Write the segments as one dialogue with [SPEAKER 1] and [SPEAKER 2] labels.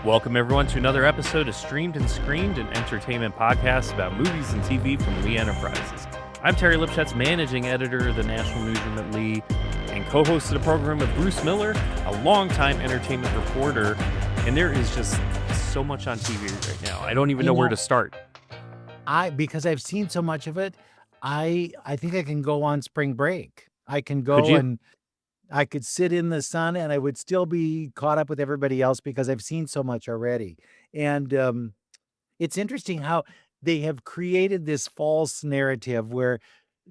[SPEAKER 1] Welcome, everyone, to another episode of Streamed and Screened, an entertainment podcast about movies and TV from Lee Enterprises. I'm Terry Lipschutz, managing editor of the National Newsroom at Lee, and co-host of the program with Bruce Miller, a longtime entertainment reporter. And there is just so much on TV right now. I don't even know where to start.
[SPEAKER 2] Because I've seen so much of it, I think I can go on spring break. I can go and I could sit in the sun and I would still be caught up with everybody else because I've seen so much already. And it's interesting how they have created this false narrative where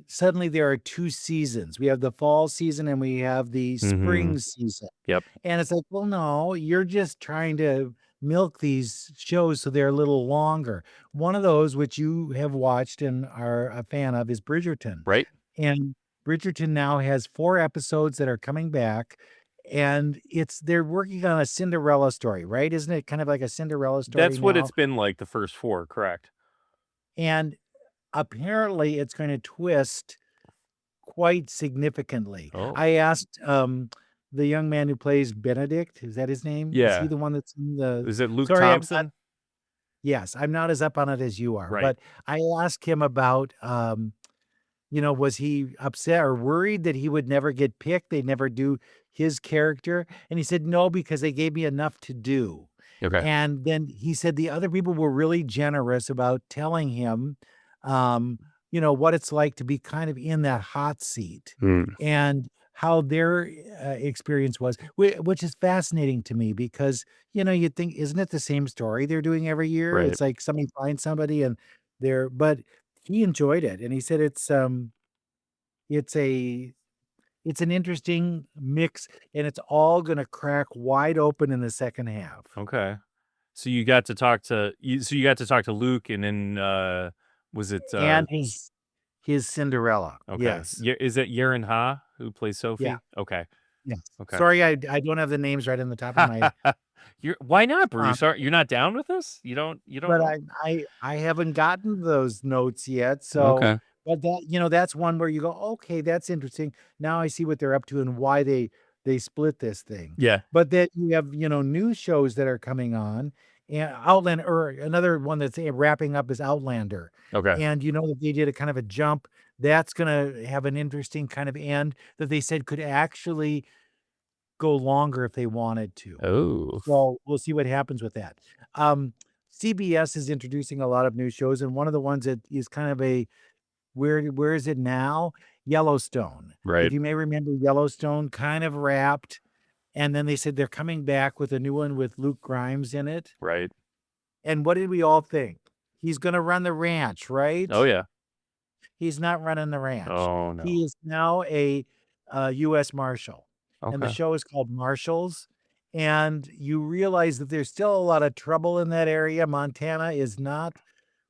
[SPEAKER 2] suddenly there are two seasons. We have the fall season and we have the spring season.
[SPEAKER 1] Yep.
[SPEAKER 2] And it's like, well, no, you're just trying to milk these shows so they're a little longer. One of those, which you have watched and are a fan of, is Bridgerton.
[SPEAKER 1] Right.
[SPEAKER 2] And Bridgerton now has 4 episodes that are coming back, and they're working on a Cinderella story, right? Isn't it kind of like a Cinderella story?
[SPEAKER 1] That's what it's been like the first 4, correct?
[SPEAKER 2] And apparently it's going to twist quite significantly.
[SPEAKER 1] Oh.
[SPEAKER 2] I asked the young man who plays Benedict, is that his name?
[SPEAKER 1] Yeah.
[SPEAKER 2] Is he the one that's in the...
[SPEAKER 1] Is it Luke Thompson?
[SPEAKER 2] Yes, I'm not as up on it as you are.
[SPEAKER 1] Right.
[SPEAKER 2] But I asked him about... was he upset or worried that he would never get picked? They'd never do his character. And he said, no, because they gave me enough to do.
[SPEAKER 1] Okay.
[SPEAKER 2] And then he said the other people were really generous about telling him, what it's like to be kind of in that hot seat and how their experience was, which is fascinating to me because, you'd think, isn't it the same story they're doing every year?
[SPEAKER 1] Right.
[SPEAKER 2] It's like somebody finds somebody and but he enjoyed it, and he said it's an interesting mix, and it's all going to crack wide open in the second half.
[SPEAKER 1] Okay, so you got to talk to Luke, and then was it
[SPEAKER 2] and his Cinderella?
[SPEAKER 1] Okay.
[SPEAKER 2] Yes.
[SPEAKER 1] Is it Yerin Ha who plays Sophie?
[SPEAKER 2] Yeah.
[SPEAKER 1] Okay.
[SPEAKER 2] Yes.
[SPEAKER 1] Okay.
[SPEAKER 2] Sorry, I don't have the names right on the top of my.
[SPEAKER 1] Why not, Bruce? You're not down with this? You don't.
[SPEAKER 2] But I haven't gotten those notes yet. So,
[SPEAKER 1] okay.
[SPEAKER 2] But that that's one where you go, okay, that's interesting. Now I see what they're up to and why they split this thing.
[SPEAKER 1] Yeah.
[SPEAKER 2] But then you have new shows that are coming on, and Outlander, or another one that's wrapping up is Outlander.
[SPEAKER 1] Okay.
[SPEAKER 2] And that they did a kind of a jump. That's gonna have an interesting kind of end that they said could actually go longer if they wanted to.
[SPEAKER 1] Oh.
[SPEAKER 2] So we'll see what happens with that. CBS is introducing a lot of new shows, and one of the ones that is kind of a where is it now? Yellowstone.
[SPEAKER 1] Right.
[SPEAKER 2] If you may remember, Yellowstone kind of wrapped, and then they said they're coming back with a new one with Luke Grimes in it.
[SPEAKER 1] Right.
[SPEAKER 2] And what did we all think? He's going to run the ranch, right?
[SPEAKER 1] Oh yeah.
[SPEAKER 2] He's not running the ranch.
[SPEAKER 1] Oh no.
[SPEAKER 2] He is now a U.S. Marshal.
[SPEAKER 1] Okay.
[SPEAKER 2] And the show is called Marshals. And you realize that there's still a lot of trouble in that area. Montana is not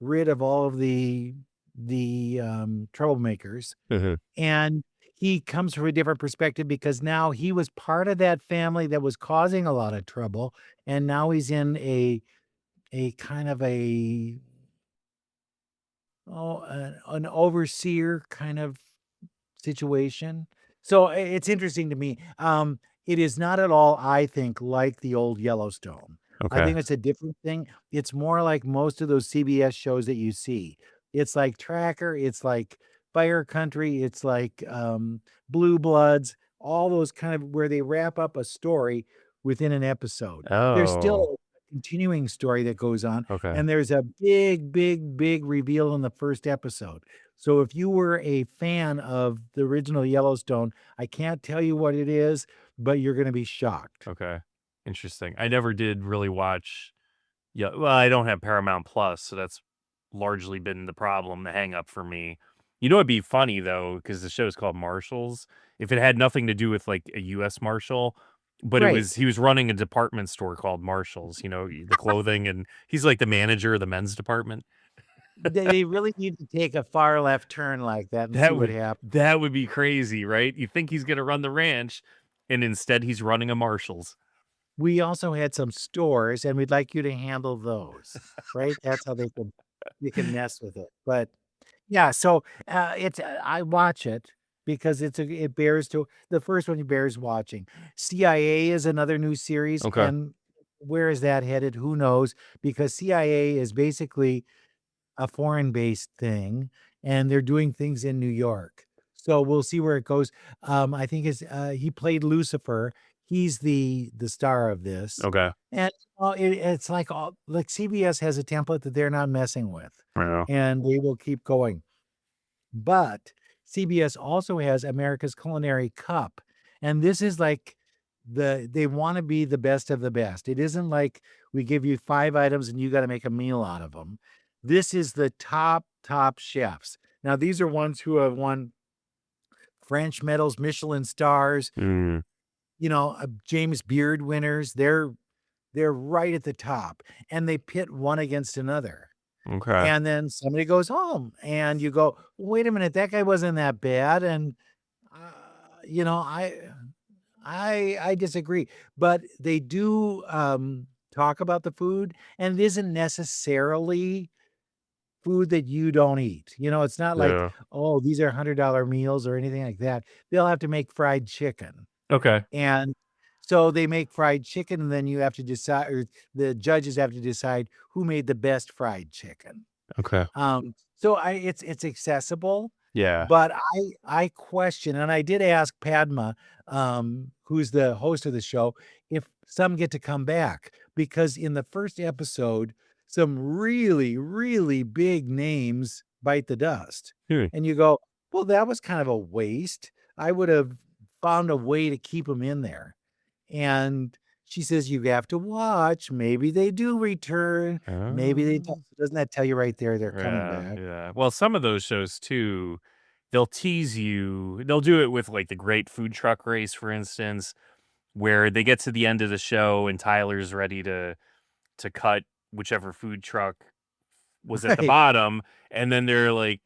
[SPEAKER 2] rid of all of the troublemakers. And he comes from a different perspective because now he was part of that family that was causing a lot of trouble. And now he's in a kind of an overseer kind of situation. So it's interesting to me. It is not at all, I think, like the old Yellowstone.
[SPEAKER 1] Okay.
[SPEAKER 2] I think it's a different thing. It's more like most of those CBS shows that you see. It's like Tracker. It's like Fire Country. It's like Blue Bloods. All those kind of where they wrap up a story within an episode.
[SPEAKER 1] Oh.
[SPEAKER 2] There's still a continuing story that goes on.
[SPEAKER 1] Okay.
[SPEAKER 2] And there's a big, big, big reveal in the first episode. So if you were a fan of the original Yellowstone, I can't tell you what it is, but you're going to be shocked.
[SPEAKER 1] Okay. Interesting. I never did really watch. Yeah. Well, I don't have Paramount Plus, so that's largely been the problem, the hang up for me. It'd be funny though, because the show is called Marshals. If it had nothing to do with like a U.S. Marshal, but
[SPEAKER 2] Right.
[SPEAKER 1] he was running a department store called Marshals, the clothing, and he's like the manager of the men's department.
[SPEAKER 2] They really need to take a far left turn like that and see what happens.
[SPEAKER 1] That would be crazy, right? You think he's going to run the ranch, and instead he's running a Marshals.
[SPEAKER 2] We also had some stores, and we'd like you to handle those, right? That's how you can mess with it. But yeah, so I watch it because it bears to the first one bears watching. CIA is another new series,
[SPEAKER 1] Okay.
[SPEAKER 2] and where is that headed? Who knows? Because CIA is basically a foreign-based thing, and they're doing things in New York. So we'll see where it goes. I think he played Lucifer. He's the star of this,
[SPEAKER 1] Okay.
[SPEAKER 2] and it's like CBS has a template that they're not messing with,
[SPEAKER 1] Yeah.
[SPEAKER 2] and they will keep going. But CBS also has America's Culinary Cup, and this is like they want to be the best of the best. It isn't like we give you 5 items and you got to make a meal out of them. This is the top chefs. Now, these are ones who have won French medals, Michelin stars,
[SPEAKER 1] Mm.
[SPEAKER 2] James Beard winners. They're right at the top, and they pit one against another.
[SPEAKER 1] Okay.
[SPEAKER 2] And then somebody goes home, and you go, wait a minute, that guy wasn't that bad. And I disagree, but they do talk about the food, and it isn't necessarily food that you don't eat. It's not like,
[SPEAKER 1] Yeah.
[SPEAKER 2] oh, these are $100 meals or anything like that. They'll have to make fried chicken.
[SPEAKER 1] Okay.
[SPEAKER 2] And so they make fried chicken, and then you have to decide, or the judges have to decide who made the best fried chicken.
[SPEAKER 1] Okay.
[SPEAKER 2] So it's accessible.
[SPEAKER 1] Yeah.
[SPEAKER 2] But I question, and I did ask Padma, who's the host of the show, if some get to come back, because in the first episode, some really, really big names bite the dust. And you go, well, that was kind of a waste. I would have found a way to keep them in there. And she says, you have to watch. Maybe they do return. Maybe they don't. Doesn't that tell you right there they're coming back?
[SPEAKER 1] Yeah. Well, some of those shows too, they'll tease you. They'll do it with like the Great Food Truck Race, for instance, where they get to the end of the show and Tyler's ready to cut whichever food truck was at the
[SPEAKER 2] Right.
[SPEAKER 1] bottom, and then they're like,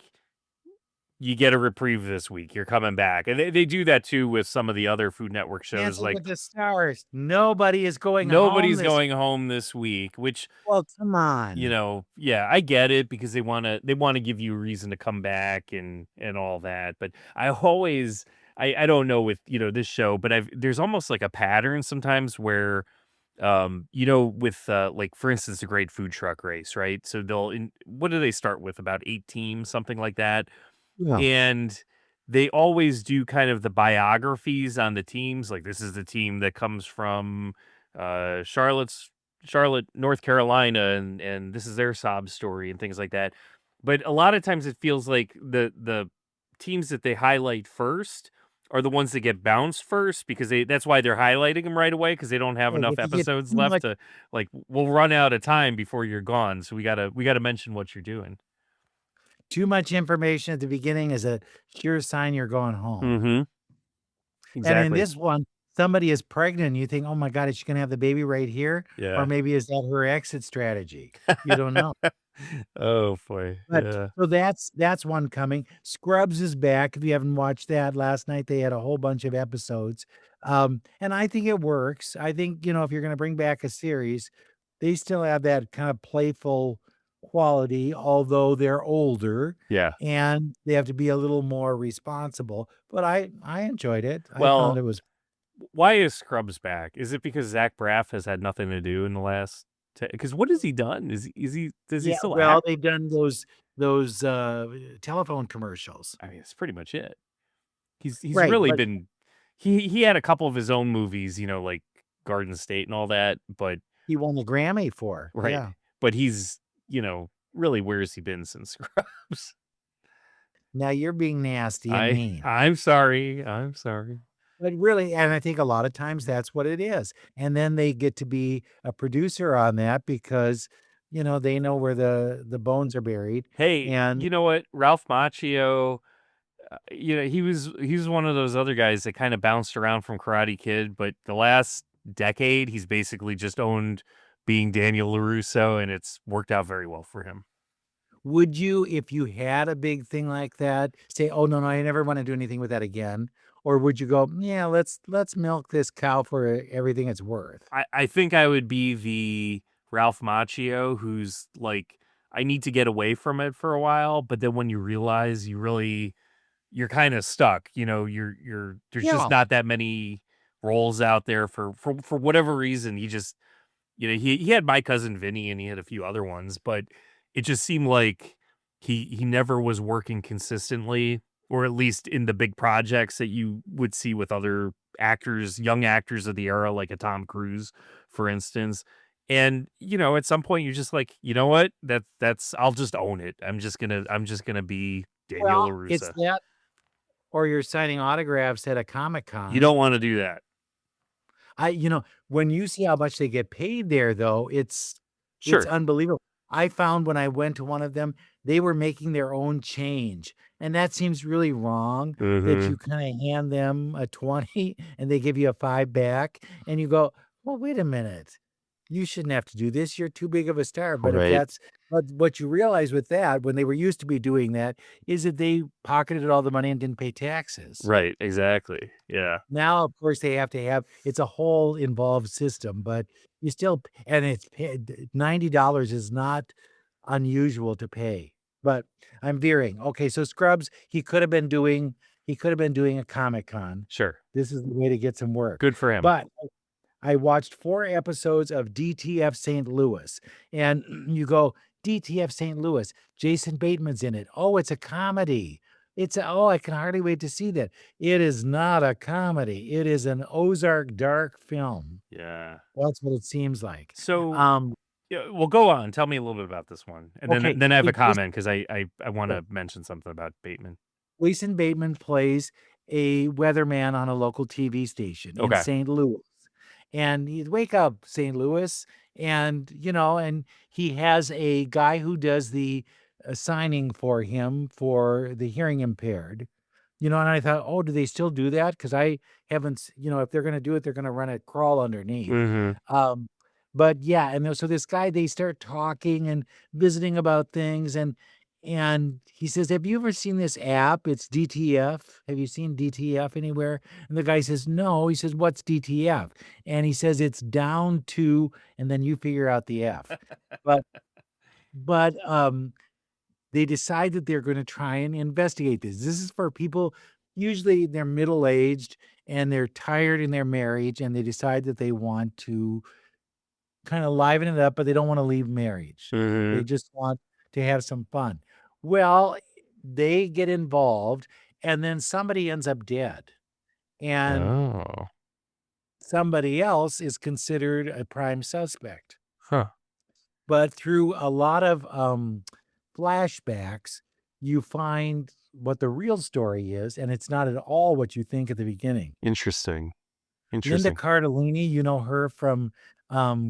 [SPEAKER 1] you get a reprieve this week. You're coming back. And they do that too with some of the other Food Network shows.
[SPEAKER 2] Dancing
[SPEAKER 1] Like
[SPEAKER 2] with the Stars. Nobody is going
[SPEAKER 1] nobody's
[SPEAKER 2] home
[SPEAKER 1] going home this week, which,
[SPEAKER 2] Well, come on.
[SPEAKER 1] yeah, I get it because they want to give you a reason to come back and all that. But I always I don't know with, this show, but there's almost like a pattern sometimes where with like, for instance, the Great Food Truck Race, right? So what do they start with? About 8 teams, something like that.
[SPEAKER 2] Yeah.
[SPEAKER 1] And they always do kind of the biographies on the teams. Like, this is the team that comes from Charlotte, North Carolina, and this is their sob story and things like that. But a lot of times it feels like the teams that they highlight first are the ones that get bounced first, because that's why they're highlighting them right away, because they don't have
[SPEAKER 2] Well,
[SPEAKER 1] enough
[SPEAKER 2] if you get
[SPEAKER 1] episodes
[SPEAKER 2] too
[SPEAKER 1] left
[SPEAKER 2] much-
[SPEAKER 1] to, like, we'll run out of time before you're gone. So we gotta mention what you're doing.
[SPEAKER 2] Too much information at the beginning is a sure sign you're going home.
[SPEAKER 1] Mm-hmm. Exactly.
[SPEAKER 2] And in this one, somebody is pregnant, and you think, oh my God, is she going to have the baby right here?
[SPEAKER 1] Yeah.
[SPEAKER 2] Or maybe is that her exit strategy? You don't know.
[SPEAKER 1] Oh boy.
[SPEAKER 2] But
[SPEAKER 1] Yeah.
[SPEAKER 2] so that's one coming. Scrubs is back. If you haven't watched that, last night they had a whole bunch of episodes. And I think it works. I think, if you're going to bring back a series, they still have that kind of playful quality, although they're older.
[SPEAKER 1] Yeah.
[SPEAKER 2] And they have to be a little more responsible. But I enjoyed it. I
[SPEAKER 1] Well,
[SPEAKER 2] found it was
[SPEAKER 1] why is Scrubs back? Is it because Zach Braff has had nothing to do in the last? Because what has he done? Does he still
[SPEAKER 2] well,
[SPEAKER 1] act?
[SPEAKER 2] they've done those telephone commercials.
[SPEAKER 1] I mean, that's pretty much it. He's
[SPEAKER 2] Right,
[SPEAKER 1] really
[SPEAKER 2] but-
[SPEAKER 1] been. He had a couple of his own movies, like Garden State and all that, but
[SPEAKER 2] He won the Grammy for.
[SPEAKER 1] right.
[SPEAKER 2] Yeah.
[SPEAKER 1] But he's really, where has he been since Scrubs?
[SPEAKER 2] Now you're being nasty and mean.
[SPEAKER 1] I'm sorry.
[SPEAKER 2] But really, and I think a lot of times that's what it is. And then they get to be a producer on that because, they know where the bones are buried.
[SPEAKER 1] Hey,
[SPEAKER 2] And
[SPEAKER 1] you know what? Ralph Macchio, he was one of those other guys that kind of bounced around from Karate Kid, but the last decade he's basically just owned being Daniel LaRusso, and it's worked out very well for him.
[SPEAKER 2] would you, if you had a big thing like that, say, oh, no, I never want to do anything with that again? Or would you go, yeah, let's milk this cow for everything it's worth?
[SPEAKER 1] I think I would be the Ralph Macchio who's like, I need to get away from it for a while, but then when you realize you're kind of stuck, there's
[SPEAKER 2] Yeah.
[SPEAKER 1] just not that many roles out there for whatever reason. You just he had My Cousin Vinny and he had a few other ones, but it just seemed like he never was working consistently, or at least in the big projects that you would see with other actors, young actors of the era, like a Tom Cruise, for instance. And at some point you're just like, you know what? That's I'll just own it. I'm just gonna be Daniel
[SPEAKER 2] Well, it's
[SPEAKER 1] LaRussa.
[SPEAKER 2] that, or you're signing autographs at a Comic
[SPEAKER 1] You
[SPEAKER 2] Con.
[SPEAKER 1] don't want to do that.
[SPEAKER 2] When you see how much they get paid there, though, it's
[SPEAKER 1] Sure.
[SPEAKER 2] unbelievable. I found when I went to one of them, they were making their own change, and that seems really wrong that
[SPEAKER 1] Hmm.
[SPEAKER 2] you kinda hand them a 20 and they give you a 5 back, and you go, "Well, wait a minute. You shouldn't have to do this. You're too big of a star." But if
[SPEAKER 1] Right.
[SPEAKER 2] that's but what you realize with that, when they were used to be doing that, is that they pocketed all the money and didn't pay taxes.
[SPEAKER 1] Right. Exactly. Yeah.
[SPEAKER 2] Now, of course, they have to have it's a whole involved system, but you still and it's paid $90 is not unusual to pay. But I'm veering. Okay, so Scrubs, he could have been doing a Comic-Con.
[SPEAKER 1] Sure.
[SPEAKER 2] This is the way to get some work.
[SPEAKER 1] Good for him.
[SPEAKER 2] But I watched 4 episodes of DTF St. Louis, and you go, DTF St. Louis, Jason Bateman's in it. Oh, it's a comedy. I can hardly wait to see that. It is not a comedy. It is an Ozark dark film.
[SPEAKER 1] Yeah.
[SPEAKER 2] That's what it seems like.
[SPEAKER 1] So,
[SPEAKER 2] Um,
[SPEAKER 1] yeah, well, go on. Tell me a little bit about this one, and then
[SPEAKER 2] okay.
[SPEAKER 1] then I have a
[SPEAKER 2] It just
[SPEAKER 1] comment because I want to mention something about Bateman.
[SPEAKER 2] Jason Bateman plays a weatherman on a local TV station in
[SPEAKER 1] Okay.
[SPEAKER 2] St. Louis. And he'd wake up St. Louis, and he has a guy who does the signing for him for the hearing impaired. And I thought, oh, do they still do that? Because I haven't, if they're going to do it, they're going to run a crawl underneath.
[SPEAKER 1] Hmm.
[SPEAKER 2] Um, but yeah, so this guy, they start talking and visiting about things, and he says, "Have you ever seen this app? It's DTF. Have you seen DTF anywhere?" And the guy says, "No." He says, "What's DTF?" And he says, "It's down to," and then you figure out the F. But but they decide that they're gonna try and investigate this. This is for people, usually they're middle-aged and they're tired in their marriage, and they decide that they want to kinda liven it up, but they don't wanna leave marriage. They
[SPEAKER 1] Hmm.
[SPEAKER 2] just want to have some fun. Well, they get involved, and then somebody ends up dead, and
[SPEAKER 1] Oh.
[SPEAKER 2] somebody else is considered a prime suspect.
[SPEAKER 1] Huh.
[SPEAKER 2] But through a lot of, flashbacks, you find what the real story is, and it's not at all what you think at the beginning.
[SPEAKER 1] Interesting.
[SPEAKER 2] Linda
[SPEAKER 1] Interesting.
[SPEAKER 2] Cardellini, you know her from,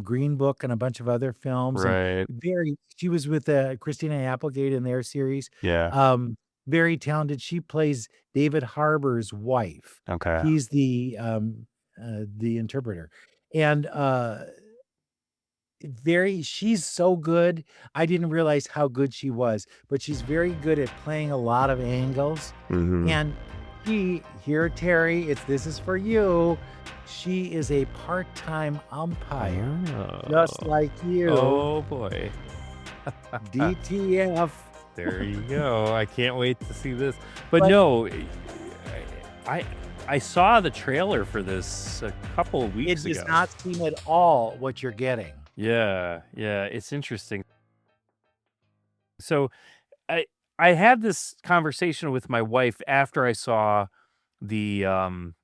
[SPEAKER 2] Green Book and a bunch of other films, and
[SPEAKER 1] Right.
[SPEAKER 2] she was with, Christina Applegate in their series.
[SPEAKER 1] Yeah.
[SPEAKER 2] Very talented. She plays David Harbour's wife.
[SPEAKER 1] Okay.
[SPEAKER 2] He's the interpreter, and, she's so good. I didn't realize how good she was, but she's very good at playing a lot of angles,
[SPEAKER 1] Hmm.
[SPEAKER 2] and Terry, this is for you. She is a part-time umpire, just
[SPEAKER 1] Oh.
[SPEAKER 2] like you.
[SPEAKER 1] Oh boy.
[SPEAKER 2] DTF.
[SPEAKER 1] There you go. I can't wait to see this. But
[SPEAKER 2] But
[SPEAKER 1] no, I I saw the trailer for this a couple of
[SPEAKER 2] it
[SPEAKER 1] weeks
[SPEAKER 2] does
[SPEAKER 1] ago.
[SPEAKER 2] not seem at all what you're getting.
[SPEAKER 1] Yeah, yeah, it's interesting. So I I had this conversation with my wife after I saw the um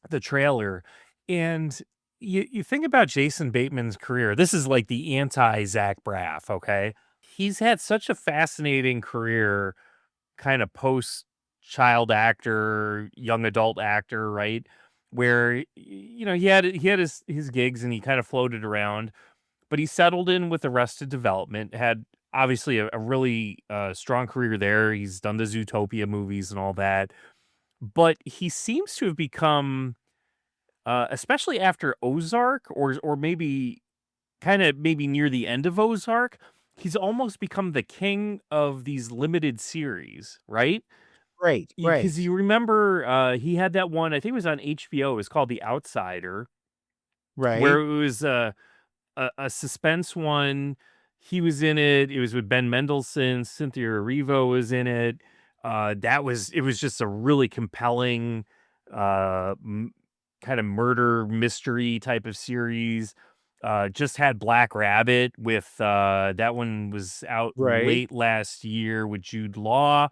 [SPEAKER 1] the trailer, and you think about Jason Bateman's career. This is like the anti Zach Braff, okay? He's had such a fascinating career, kind of post child actor, young adult actor, right? Where he had his gigs and he kind of floated around, but he settled in with Arrested Development, had obviously a really strong career there. He's done the Zootopia movies and all that, but he seems to have become, especially after Ozark, or maybe maybe near the end of Ozark, he's almost become the king of these limited series, right?
[SPEAKER 2] Right,
[SPEAKER 1] Because
[SPEAKER 2] right,
[SPEAKER 1] you remember, he had that one, I think it was on HBO, it was called The Outsider, where
[SPEAKER 2] right.
[SPEAKER 1] it was a suspense one. He was in it. It was with Ben Mendelsohn. Cynthia Erivo was in it. It was just a really compelling, kind of murder mystery type of series. just had Black Rabbit with that one was out
[SPEAKER 2] Right.
[SPEAKER 1] late last year with Jude Law.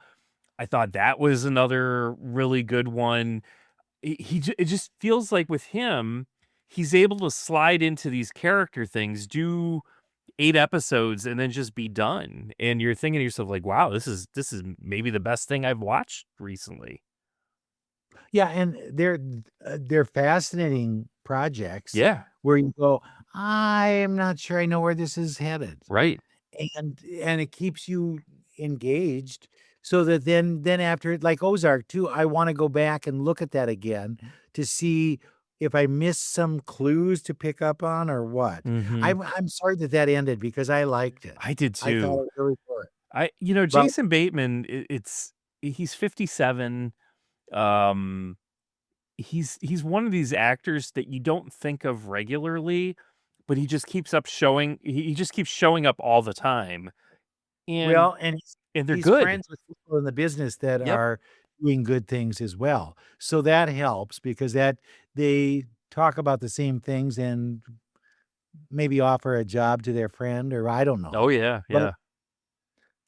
[SPEAKER 1] I thought that was another really good one. It just feels like with him, he's able to slide into these character things, do 8 episodes, and then just be done. And you're thinking to yourself like, "Wow, this is maybe the best thing I've watched recently."
[SPEAKER 2] Yeah, and they're fascinating projects
[SPEAKER 1] Yeah,
[SPEAKER 2] where you go, "I am not sure I know where this is headed."
[SPEAKER 1] right.
[SPEAKER 2] And it keeps you engaged so that then after like Ozark too, I wanna go back and look at that again to see if I missed some clues to pick up on or what.
[SPEAKER 1] Mhm.
[SPEAKER 2] I'm sorry that that ended because I liked it.
[SPEAKER 1] I did
[SPEAKER 2] I thought
[SPEAKER 1] too.
[SPEAKER 2] it really good. But
[SPEAKER 1] Jason Bateman, he's 57. Um, he's one of these actors that you don't think of regularly, but he just keeps showing up all the time, and
[SPEAKER 2] well, and
[SPEAKER 1] they're
[SPEAKER 2] he's
[SPEAKER 1] good.
[SPEAKER 2] friends with people in the business that
[SPEAKER 1] Yep.
[SPEAKER 2] are doing good things as well. So that helps because that they talk about the same things and maybe offer a job to their friend or I don't know.
[SPEAKER 1] Oh, yeah,
[SPEAKER 2] But
[SPEAKER 1] yeah,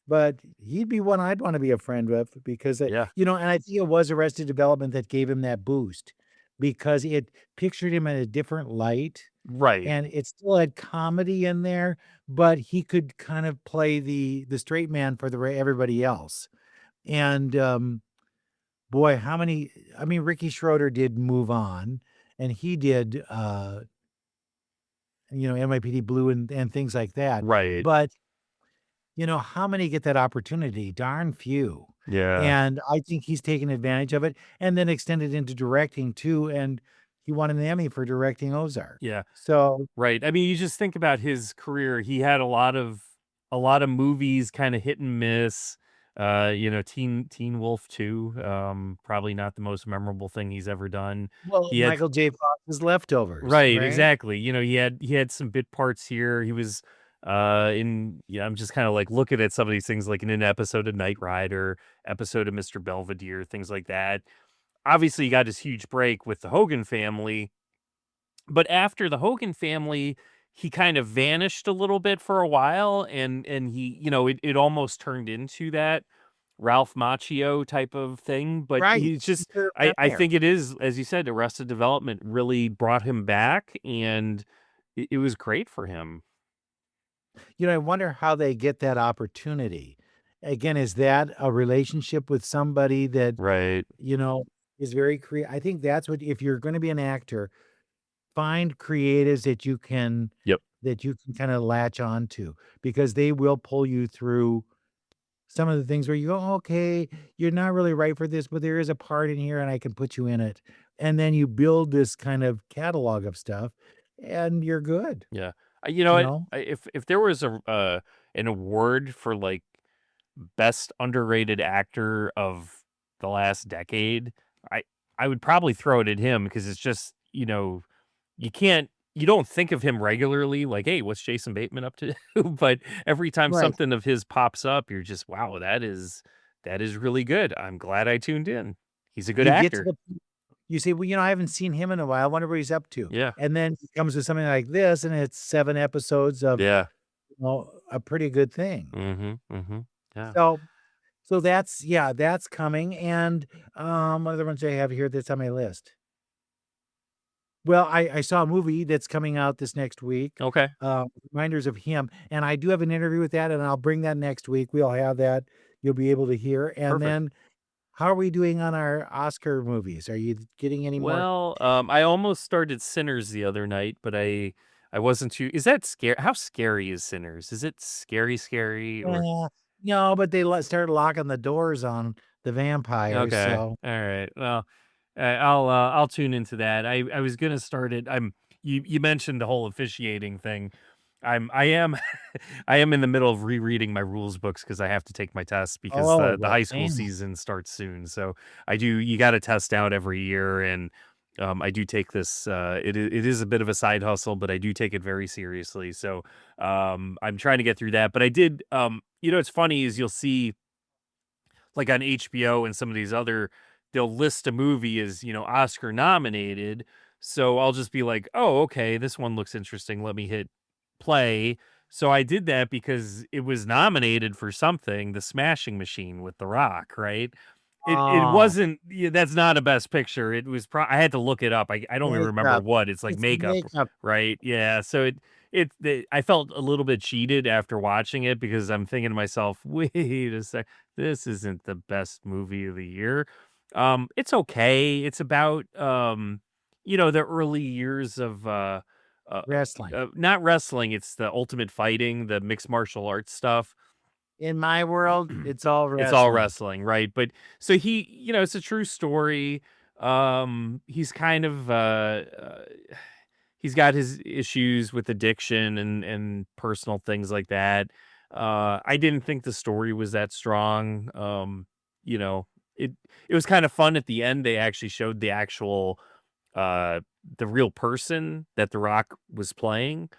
[SPEAKER 2] but he'd be one I'd wanna be a friend with because,
[SPEAKER 1] yeah.
[SPEAKER 2] and I think it was Arrested Development that gave him that boost because it pictured him in a different light,
[SPEAKER 1] Right.
[SPEAKER 2] and it still had comedy in there, but he could kind of play the straight man for everybody else. And, boy, how many I mean, Ricky Schroeder did Move On, and he did, NYPD Blue and things like that,
[SPEAKER 1] Right.
[SPEAKER 2] but how many get that opportunity? Darn few.
[SPEAKER 1] Yeah.
[SPEAKER 2] And I think he's taken advantage of it and then extended into directing too. And he won an Emmy for directing Ozark.
[SPEAKER 1] Yeah.
[SPEAKER 2] So,
[SPEAKER 1] Right. I mean, you just think about his career. He had a lot of movies kind of hit and miss. Teen Wolf 2, probably not the most memorable thing he's ever done.
[SPEAKER 2] well,
[SPEAKER 1] He had
[SPEAKER 2] Michael J. Fox's Leftovers,
[SPEAKER 1] Right,
[SPEAKER 2] right?
[SPEAKER 1] exactly. He had some bit parts here. He was in yeah, I'm just kind of like looking at some of these things like in an episode of Knight Rider, episode of Mr. Belvedere, things like that. Obviously, he got his huge break with the Hogan family, but after the Hogan family, he kind of vanished a little bit for a while and it almost turned into that Ralph Macchio type of thing, but
[SPEAKER 2] Right.
[SPEAKER 1] he's just
[SPEAKER 2] He could have been
[SPEAKER 1] I
[SPEAKER 2] there.
[SPEAKER 1] think it is, as you said, Arrested Development really brought him back, and it was great for him.
[SPEAKER 2] I wonder how they get that opportunity. Again, is that a relationship with somebody that,
[SPEAKER 1] Right.
[SPEAKER 2] you know, is very creative? I think that's what, if you're going to be an actor, find creatives
[SPEAKER 1] Yep.
[SPEAKER 2] that you can kinda latch on to because they will pull you through some of the things where you go, "Okay, you're not really right for this, but there is a part in here and I can put you in it." And then you build this kind of catalog of stuff and you're good,
[SPEAKER 1] Yeah. You know
[SPEAKER 2] you
[SPEAKER 1] what?
[SPEAKER 2] know?
[SPEAKER 1] If there was an award for like best underrated actor of the last decade, I I would probably throw it at him because it's just, you don't think of him regularly like, "Hey, what's Jason Bateman up to?" But every time
[SPEAKER 2] Right.
[SPEAKER 1] something of his pops up, you're just, "Wow, that is really good. I'm glad I tuned in. He's a good
[SPEAKER 2] You get to
[SPEAKER 1] actor."
[SPEAKER 2] the you say, "Well, I haven't seen him in a while. I wonder what he's up to."
[SPEAKER 1] Yeah.
[SPEAKER 2] And then he comes to something like this, and it's 7 episodes of,
[SPEAKER 1] Yeah.
[SPEAKER 2] a pretty good thing.
[SPEAKER 1] Mhm. Mhm. Yeah.
[SPEAKER 2] So that's yeah, that's coming, and, what other ones do I have here that's on my list? Well, I saw a movie that's coming out this next week,
[SPEAKER 1] Okay.
[SPEAKER 2] Reminders of Him, and I do have an interview with that, and I'll bring that next week. We'll have that. You'll be able to hear, and
[SPEAKER 1] Perfect.
[SPEAKER 2] then how are we doing on our Oscar movies? Are you getting any more?
[SPEAKER 1] Well, I almost started Sinners the other night, but I wasn't too is that scary? How scary is Sinners? Is it scary or
[SPEAKER 2] No, but they started locking the doors on the vampires,
[SPEAKER 1] Okay.
[SPEAKER 2] so
[SPEAKER 1] All right. Well, I'll tune into that. I was gonna start it. You mentioned the whole officiating thing. I am I am in the middle of rereading my rules books because I have to take my tests because
[SPEAKER 2] oh,
[SPEAKER 1] the
[SPEAKER 2] well,
[SPEAKER 1] high school
[SPEAKER 2] damn.
[SPEAKER 1] season starts soon. So you got to test out every year, and I do take this. It is a bit of a side hustle, but I do take it very seriously. So I'm trying to get through that. But I did. It's funny is you'll see like on HBO and some of these other they'll list a movie as, Oscar nominated, So I'll just be like, oh, okay, this one looks interesting. Let me hit play. So I did that because it was nominated for something, The Smashing Machine with The Rock, right? It
[SPEAKER 2] Oh,
[SPEAKER 1] wasn't, yeah, that's not a best picture. It was I had to look it up. I don't even remember
[SPEAKER 2] makeup.
[SPEAKER 1] what. It's like
[SPEAKER 2] It's
[SPEAKER 1] makeup,
[SPEAKER 2] makeup.
[SPEAKER 1] right? Yeah. So I felt a little bit cheated after watching it because I'm thinking to myself, wait a sec, this isn't the best movie of the year. It's okay. It's about the early years of uh,
[SPEAKER 2] Wrestling.
[SPEAKER 1] not wrestling, it's the ultimate fighting, the mixed martial arts stuff.
[SPEAKER 2] In my world, it's all
[SPEAKER 1] It's all
[SPEAKER 2] wrestling.
[SPEAKER 1] wrestling, right? But so it's a true story. He's kind of he's got his issues with addiction and personal things like that. I didn't think the story was that strong. You know, it it was kind of fun at the end. They actually showed uh the real person that The Rock was playing.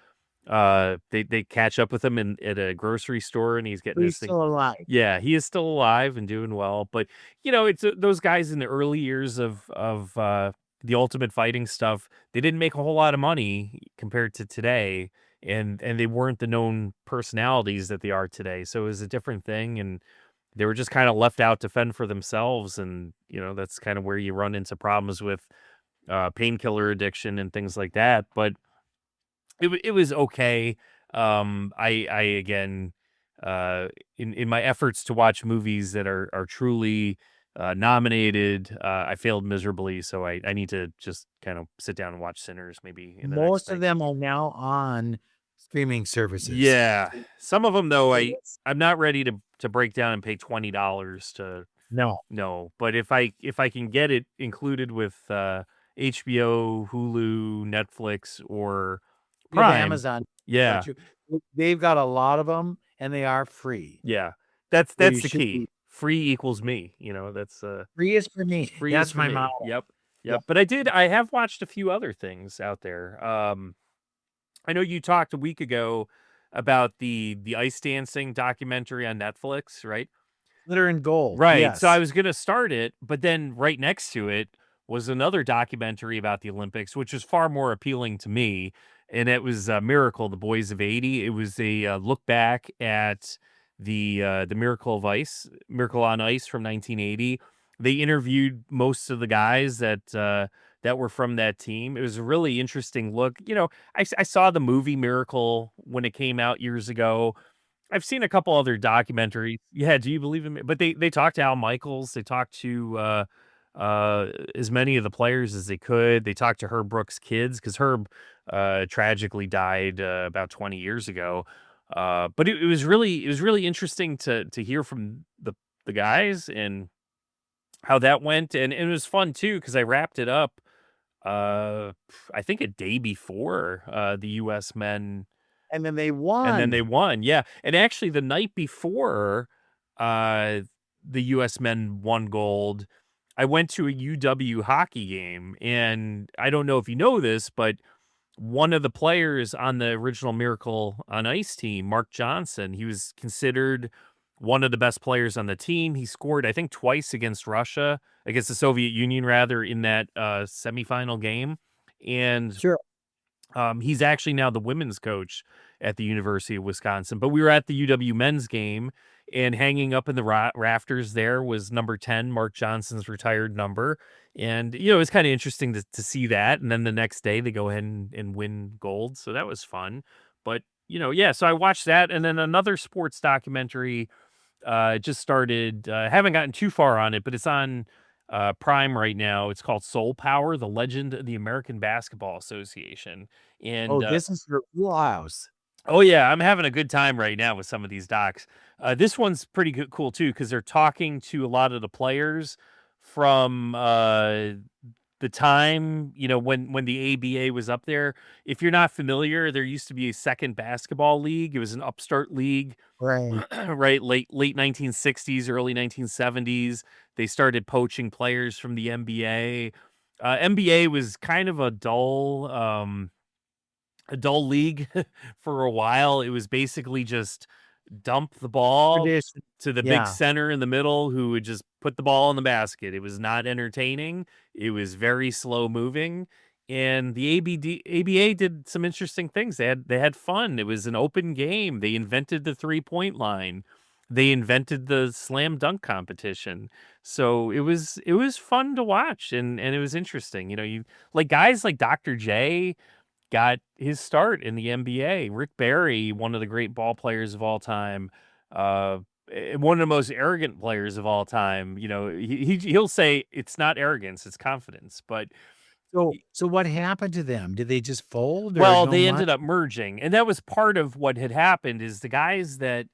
[SPEAKER 1] They catch up with him at a grocery store, and he's getting
[SPEAKER 2] He's
[SPEAKER 1] this thing.
[SPEAKER 2] still alive.
[SPEAKER 1] Yeah, he is still alive and doing well, but, it's, those guys in the early years of the Ultimate Fighting stuff, they didn't make a whole lot of money compared to today, and they weren't the known personalities that they are today, so it was a different thing, and they were just kinda left out to fend for themselves, and, that's kinda where you run into problems with, painkiller addiction and things like that, but it was okay. I again, in my efforts to watch movies that are truly nominated, I failed miserably. So I need to just kind of sit down and watch Sinners maybe in the next
[SPEAKER 2] Most of
[SPEAKER 1] thing.
[SPEAKER 2] them are now on streaming services.
[SPEAKER 1] Yeah, some of them though,
[SPEAKER 2] Yes.
[SPEAKER 1] I'm not ready to break down and pay $20 to
[SPEAKER 2] No,
[SPEAKER 1] no. But if I can get it included with HBO, Hulu, Netflix, or
[SPEAKER 2] you have
[SPEAKER 1] Prime,
[SPEAKER 2] Amazon,
[SPEAKER 1] yeah.
[SPEAKER 2] don't you? They've got a lot of them, and they are free.
[SPEAKER 1] Yeah. That's
[SPEAKER 2] So
[SPEAKER 1] that's
[SPEAKER 2] you
[SPEAKER 1] the
[SPEAKER 2] should
[SPEAKER 1] key.
[SPEAKER 2] be
[SPEAKER 1] Free equals me, that's,
[SPEAKER 2] free is for me.
[SPEAKER 1] free is
[SPEAKER 2] That's
[SPEAKER 1] for
[SPEAKER 2] my
[SPEAKER 1] me.
[SPEAKER 2] motto.
[SPEAKER 1] Yep.
[SPEAKER 2] Yeah.
[SPEAKER 1] Yep. But I have watched a few other things out there. I know you talked a week ago about the ice dancing documentary on Netflix, right?
[SPEAKER 2] Glitter and gold.
[SPEAKER 1] Right. So I
[SPEAKER 2] Yes.
[SPEAKER 1] was gonna start it, but then right next to it was another documentary about the Olympics, which is far more appealing to me. And it was Miracle, the Boys of '80. It was a look back at the Miracle on Ice from 1980. They interviewed most of the guys that were from that team. It was a really interesting look. I saw the movie Miracle when it came out years ago. I've seen a couple other documentaries. Yeah, do you believe in me? But they talked to Al Michaels. They talked to as many of the players as they could. They talked to Herb Brooks' kids because Herb tragically died about 20 years ago. But it was really interesting to hear from the guys and how that went, and it was fun too because I wrapped it up. Uh, I think a day before the U.S. men
[SPEAKER 2] And then they
[SPEAKER 1] and then they
[SPEAKER 2] won.
[SPEAKER 1] won, yeah, and actually the night before, uh, the US men won gold, I went to a UW hockey game, and I don't know if you know this, but one of the players on the original Miracle on Ice team, Mark Johnson, he was considered one of the best players on the team. He scored, I think, twice against the Soviet Union rather, in that, semifinal game, and
[SPEAKER 2] Sure.
[SPEAKER 1] he's actually now the women's coach at the University of Wisconsin. But we were at the UW men's game, and hanging up in the rafters there was number 10, Mark Johnson's retired number. And, it was kind of interesting to see that. And then the next day they go ahead and win gold. So that was fun. But, yeah, so I watched that. And then another sports documentary just started. Haven't gotten too far on it, but it's on Prime right now. It's called Soul Power: The Legend of the American Basketball Association.
[SPEAKER 2] Oh,
[SPEAKER 1] And
[SPEAKER 2] this is your wheelhouse.
[SPEAKER 1] oh yeah, I'm having a good time right now with some of these docs. This one's pretty good, cool too, because they're talking to a lot of the players from the time, when the ABA was up there. If you're not familiar, there used to be a second basketball league. It was an upstart league,
[SPEAKER 2] Right.
[SPEAKER 1] right? Late 1960s, early 1970s. They started poaching players from the NBA. NBA was kind of a dull league for a while. It was basically just dump the ball
[SPEAKER 2] Tradition.
[SPEAKER 1] to the big
[SPEAKER 2] Yeah.
[SPEAKER 1] center in the middle who would just put the ball in the basket. It was not entertaining. It was very slow moving. and the ABA did some interesting things. They had fun. It was an open game. They invented the 3-point line. They invented the slam dunk competition. So it was fun to watch, and it was interesting. You like guys like Dr. J got his start in the NBA. Rick Barry, one of the great ball players of all time, one of the most arrogant players of all time. He'll say it's not arrogance, it's confidence. But
[SPEAKER 2] So what happened to them? Did they just fold or
[SPEAKER 1] well,
[SPEAKER 2] no
[SPEAKER 1] they ended
[SPEAKER 2] much?
[SPEAKER 1] up merging, and that was part of what had happened. Is the guys that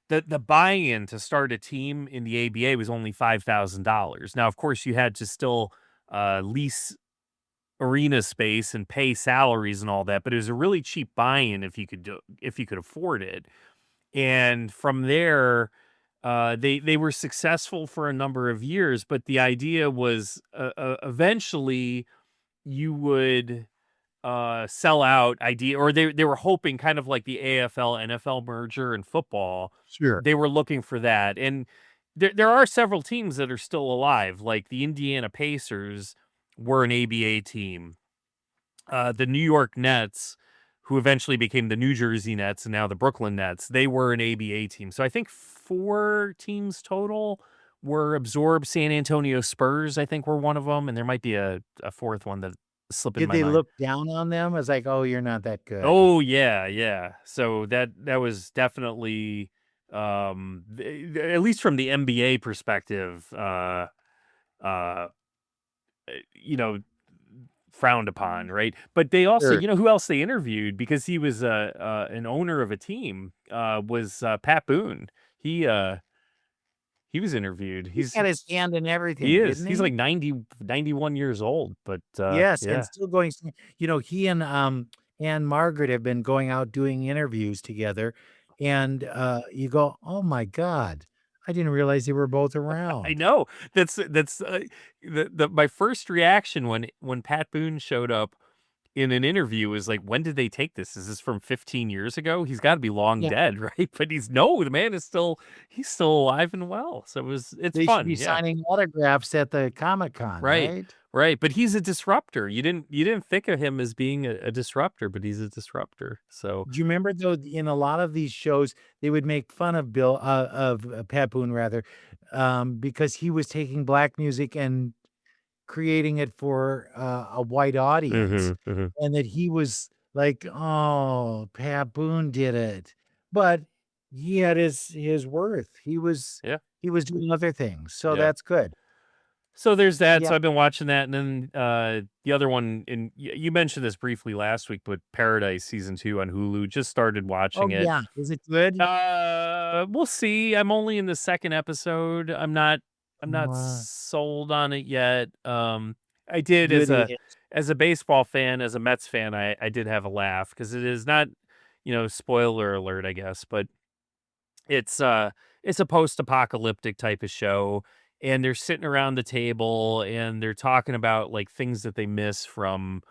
[SPEAKER 1] the buy-in to start a team in the ABA was only $5,000. Now, of course, you had to still lease arena space and pay salaries and all that, but it was a really cheap buy-in if you could afford it. And from there, they were successful for a number of years, but the idea was eventually you would sell out idea, or they were hoping, kind of like the AFL NFL merger in football.
[SPEAKER 2] Sure.
[SPEAKER 1] They were looking for that. And there are several teams that are still alive, like the Indiana Pacers were an ABA team. The New York Nets, who eventually became the New Jersey Nets and now the Brooklyn Nets, they were an ABA team. So I think 4 teams total were absorbed. San Antonio Spurs, I think, were one of them, and there might be a fourth one that slipping
[SPEAKER 2] Did
[SPEAKER 1] my
[SPEAKER 2] they
[SPEAKER 1] mind.
[SPEAKER 2] look down on them as like, "Oh, you're not that good"?
[SPEAKER 1] Oh yeah, yeah. So that was definitely, at least from the NBA perspective, uh, you know, frowned upon, right? But they also,
[SPEAKER 2] Sure.
[SPEAKER 1] who else they interviewed, because he was an owner of a team, was Pat Boone. He was interviewed.
[SPEAKER 2] He
[SPEAKER 1] He's
[SPEAKER 2] had his hand in
[SPEAKER 1] he
[SPEAKER 2] everything,
[SPEAKER 1] is
[SPEAKER 2] didn't
[SPEAKER 1] he's
[SPEAKER 2] he?
[SPEAKER 1] like 91 years old, but
[SPEAKER 2] Yes, and
[SPEAKER 1] yeah.
[SPEAKER 2] still going strong. He and, Anne Margaret have been going out doing interviews together, and, you go, "Oh my god, I didn't realize they were both
[SPEAKER 1] I
[SPEAKER 2] around."
[SPEAKER 1] know. That's the my first reaction when Pat Boone showed up in an interview was like, "When did they take this? Is this from 15 years ago? He's got to be long
[SPEAKER 2] Yeah,
[SPEAKER 1] dead, right?" But no, the man is still alive and well. So it's
[SPEAKER 2] they should
[SPEAKER 1] fun,
[SPEAKER 2] be
[SPEAKER 1] yeah.
[SPEAKER 2] signing autographs at the Comic-Con,
[SPEAKER 1] Right.
[SPEAKER 2] right?
[SPEAKER 1] Right, but he's a disruptor. You didn't think of him as being a disruptor, but he's a disruptor. So,
[SPEAKER 2] Do you remember though, in a lot of these shows, they would make fun of Pat Boone rather, because he was taking black music and creating it for, a white audience,
[SPEAKER 1] mhm, mhm.
[SPEAKER 2] and that he was like, "Oh, Pat Boone did it." But he had his worth.
[SPEAKER 1] Yeah,
[SPEAKER 2] He was doing other things, so
[SPEAKER 1] yeah.
[SPEAKER 2] that's good.
[SPEAKER 1] So there's that.
[SPEAKER 2] Yeah.
[SPEAKER 1] So I've been watching that, and then the other one, and you mentioned this briefly last week, but Paradise season 2 on Hulu, just started
[SPEAKER 2] Oh,
[SPEAKER 1] watching it.
[SPEAKER 2] yeah. Is it good?
[SPEAKER 1] We'll see. I'm only in the second episode. I'm not
[SPEAKER 2] Uh,
[SPEAKER 1] sold on it yet. I did,
[SPEAKER 2] good it.
[SPEAKER 1] as a baseball fan, as a Mets fan, I did have a laugh, because it is not, spoiler alert, I guess, but it's it's a post-apocalyptic type of show, and they're sitting around the table and they're talking about like things that they miss from,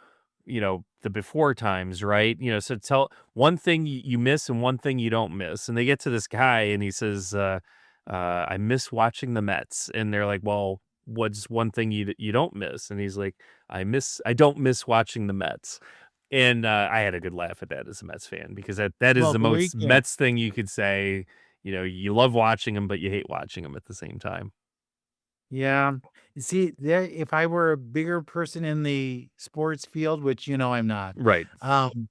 [SPEAKER 1] the before times, right? So tell one thing you miss and one thing you don't miss. And they get to this guy and he says, I miss watching the Mets. And they're like, well, what's one thing you don't miss? And he's like, I don't miss watching the Mets. And I had a good laugh at that as a Mets fan, because that is
[SPEAKER 2] Well,
[SPEAKER 1] the
[SPEAKER 2] there you
[SPEAKER 1] most
[SPEAKER 2] go.
[SPEAKER 1] Mets thing you could say. You love watching them, but you hate watching them at the same time.
[SPEAKER 2] Yeah. You see, there if I were a bigger person in the sports field, which, I'm not,
[SPEAKER 1] Right.
[SPEAKER 2] um,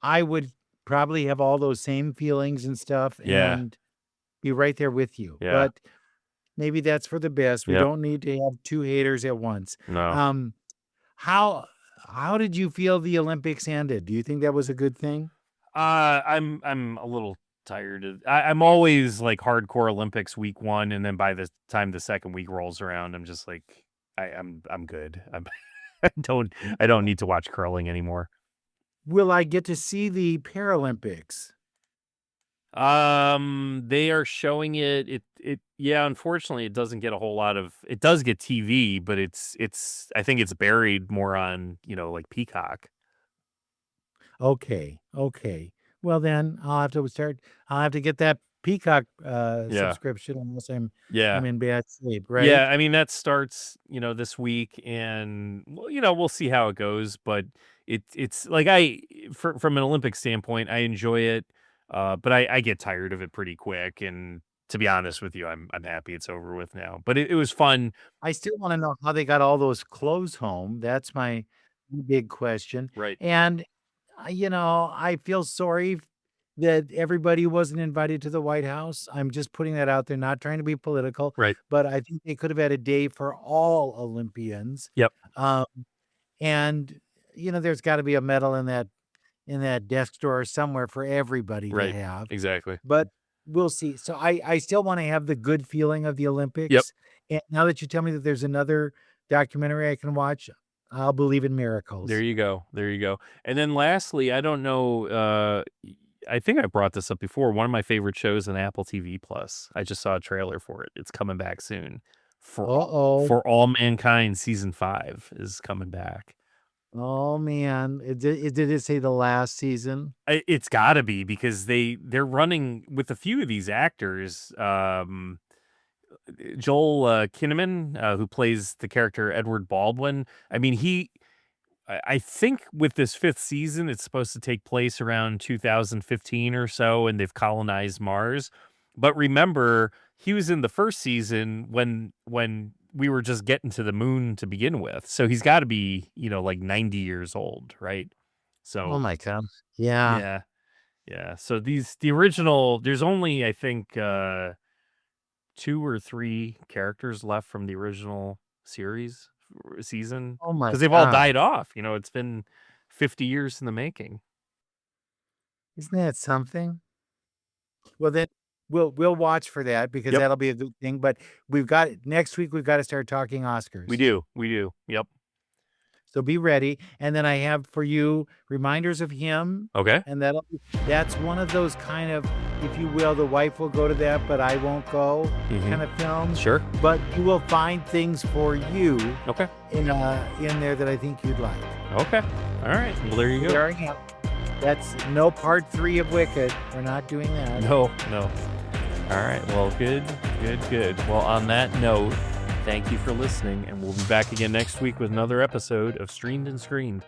[SPEAKER 2] I would probably have all those same feelings and stuff
[SPEAKER 1] Yeah.
[SPEAKER 2] and be right there with you.
[SPEAKER 1] Yeah.
[SPEAKER 2] But maybe that's for the best. We
[SPEAKER 1] Yep.
[SPEAKER 2] don't need to have 2 haters at once.
[SPEAKER 1] No.
[SPEAKER 2] Um, how how did you feel the Olympics ended? Do you think that was a good thing?
[SPEAKER 1] I'm a little tired of. I'm always like hardcore Olympics week 1, and then by the time the second week rolls around, I'm just like, I'm good. I don't need to watch curling anymore.
[SPEAKER 2] Will I get to see the Paralympics?
[SPEAKER 1] They are showing it. Yeah, unfortunately, it doesn't get a whole lot of. It does get TV, but I think it's buried more on, like Peacock.
[SPEAKER 2] Okay, okay. Well, then I'll have to get that Peacock
[SPEAKER 1] Yeah.
[SPEAKER 2] subscription unless I'm
[SPEAKER 1] Yeah.
[SPEAKER 2] in bad shape, right?
[SPEAKER 1] Yeah, I mean, that starts, this week, and we'll see how it goes, but it's like from an Olympic standpoint, I enjoy it, but I get tired of it pretty quick, and to be honest with you, I'm happy it's over with now. But it was fun.
[SPEAKER 2] I still wanna know how they got all those clothes home. That's my big question.
[SPEAKER 1] Right.
[SPEAKER 2] And, I feel sorry that everybody wasn't invited to the White House. I'm just putting that out there, not trying to be political,
[SPEAKER 1] Right.
[SPEAKER 2] but I think they could have had a day for all Olympians.
[SPEAKER 1] Yep.
[SPEAKER 2] Um, and, there's gotta be a medal in that desk drawer somewhere for everybody to
[SPEAKER 1] Right.
[SPEAKER 2] have.
[SPEAKER 1] Exactly.
[SPEAKER 2] But we'll see. So I still wanna have the good feeling of the
[SPEAKER 1] Yep.
[SPEAKER 2] Olympics. And now that you tell me that there's another documentary I can watch, I'll believe in miracles.
[SPEAKER 1] There you go. There you go. And then lastly, I don't know, I think I brought this up before. One of my favorite shows on Apple TV Plus. I just saw a trailer for it. It's coming back soon.
[SPEAKER 2] Uh-oh.
[SPEAKER 1] For All Mankind season 5 is coming back.
[SPEAKER 2] Oh, man. Did it say the last season?
[SPEAKER 1] It's got to be, because they're running with a few of these actors. Joel Kinnaman, who plays the character Edward Baldwin. I mean, I think with this 5th season, it's supposed to take place around 2015 or so, and they've colonized Mars. But remember, he was in the first season when we were just getting to the moon to begin with. So he's got to be, like 90 years old, right? So,
[SPEAKER 2] Oh my God. Yeah.
[SPEAKER 1] yeah. Yeah. So the original, there's only, I think, 2 or 3 characters left from the original season,
[SPEAKER 2] Oh my
[SPEAKER 1] because they've all
[SPEAKER 2] God.
[SPEAKER 1] died off. It's been 50 years in the making.
[SPEAKER 2] Isn't that something? Well, then we'll watch for that, because
[SPEAKER 1] Yep.
[SPEAKER 2] that'll be a good thing. But next week we've got to start talking Oscars.
[SPEAKER 1] We do. Yep.
[SPEAKER 2] So be ready. And then I have for you Reminders of Him.
[SPEAKER 1] Okay.
[SPEAKER 2] And that's one of those kind of, if you will, the wife will go to that, but I won't go kind of films.
[SPEAKER 1] Sure.
[SPEAKER 2] But you will find things for you
[SPEAKER 1] Okay.
[SPEAKER 2] in there that I think you'd like.
[SPEAKER 1] Okay. All right. Well, there you go.
[SPEAKER 2] There I am. That's no part 3 of Wicked. We're not doing that.
[SPEAKER 1] No. All right. Well, good. Well, on that note, thank you for listening, and we'll be back again next week with another episode of Streamed and Screened.